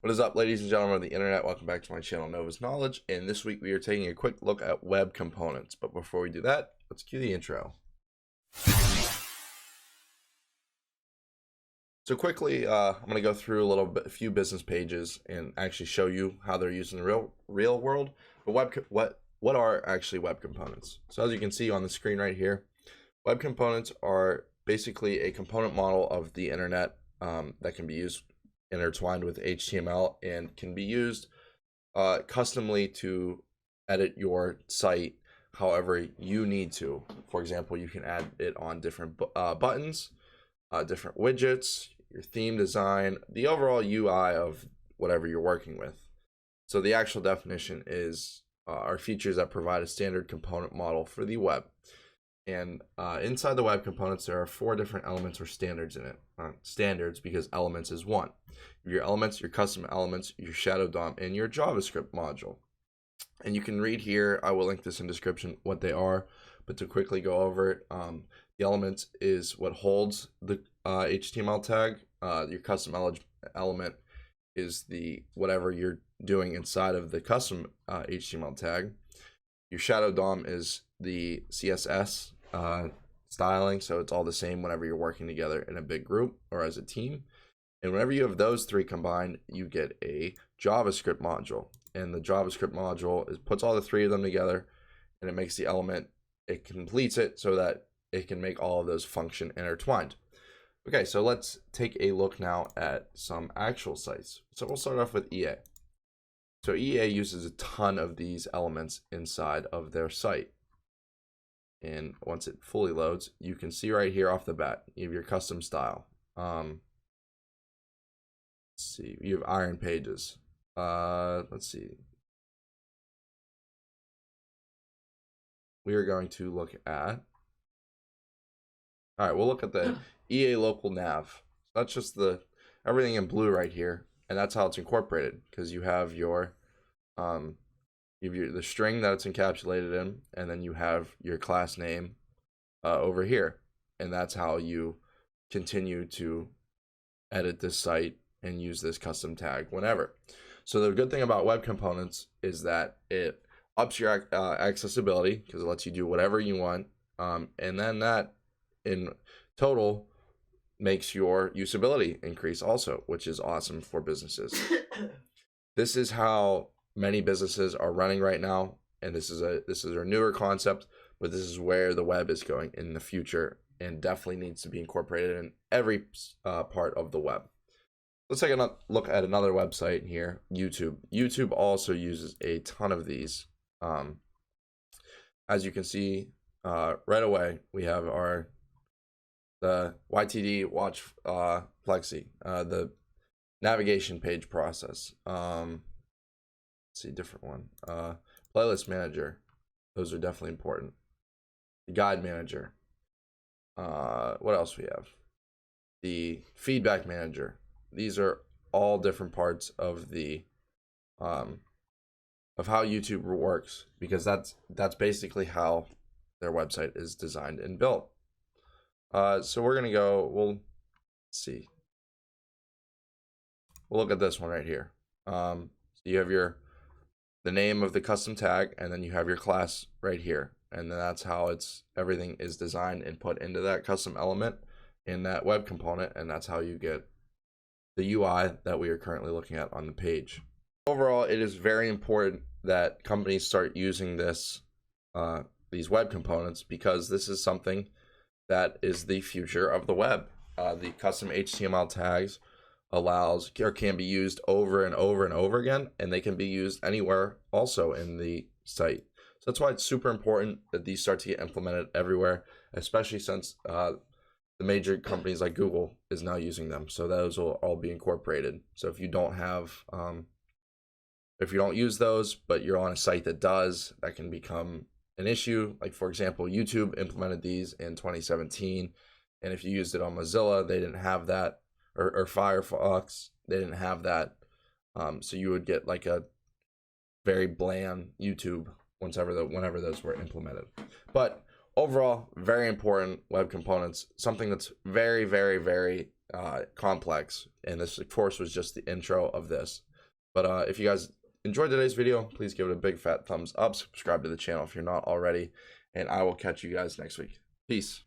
What is up, ladies and gentlemen of the internet? Welcome back to my channel, Nova's Knowledge. And this week we are taking a quick look at web components. But before we do that, let's cue the intro. So quickly, I'm going to go through a few business pages and actually show you how they're used in the real world. But what are actually web components? So as you can see on the screen right here, web components are basically a component model of the internet that can be used intertwined with HTML and can be used customly to edit your site however you need to. For example, you can add it on different buttons, different widgets, your theme design, the overall UI of whatever you're working with. So the actual definition is are features that provide a standard component model for the web. And inside the web components, there are 4 different elements or standards in it. Standards because elements is one. Your elements, your custom elements, your shadow DOM, and your JavaScript module. And you can read here, I will link this in description, what they are. But to quickly go over it, the elements is what holds the HTML tag. Your custom element is the whatever you're doing inside of the custom HTML tag. Your shadow DOM is the CSS styling, so it's all the same whenever you're working together in a big group or as a team. And whenever you have those 3 combined, you get a JavaScript module. And the JavaScript module puts all the 3 of them together, and it makes the element, it completes it so that it can make all of those function intertwined. Okay, so let's take a look now at some actual sites. So we'll start off with EA. So EA uses a ton of these elements inside of their site. And once it fully loads, you can see right here off the bat, you have your custom style. Let's see, you have iron pages. Let's see. We are going to look at, all right, we'll look at the EA local nav. That's just the everything in blue right here, and that's how it's incorporated because you have your the string that it's encapsulated in, and then you have your class name over here, and that's how you continue to edit this site and use this custom tag whenever. So the good thing about web components is that it ups your accessibility because it lets you do whatever you want, and then that in total makes your usability increase also, which is awesome for businesses. This is how many businesses are running right now, and this is a newer concept, but this is where the web is going in the future and definitely needs to be incorporated in every part of the web. Let's take a look at another website here, YouTube. YouTube also uses a ton of these. As you can see right away, we have the YTD Watch Flexi, the navigation page process. See, different one. Playlist manager, those are definitely important. The guide manager. What else we have? The feedback manager. These are all different parts of the of how YouTube works, because that's basically how their website is designed and built. So we're gonna go. We'll see. We'll look at this one right here. So you have the name of the custom tag, and then you have your class right here, and then that's how everything is designed and put into that custom element in that web component, and that's how you get the UI that we are currently looking at on the page. Overall, it is very important that companies start using these web components, because this is something that is the future of the web. The custom HTML tags allows or can be used over and over and over again, and they can be used anywhere also in the site. So that's why it's super important that these start to get implemented everywhere, especially since the major companies like Google is now using them. So those will all be incorporated. So if you don't have if you don't use those, but you're on a site that does, that can become an issue. Like, for example, YouTube implemented these in 2017, and if you used it on Mozilla, they didn't have that, or Firefox, they didn't have that. So you would get like a very bland YouTube whenever those were implemented. But overall, very important web components, something that's very, very, very complex. And this, of course, was just the intro of this. But if you guys enjoyed today's video, please give it a big fat thumbs up. Subscribe to the channel if you're not already. And I will catch you guys next week. Peace.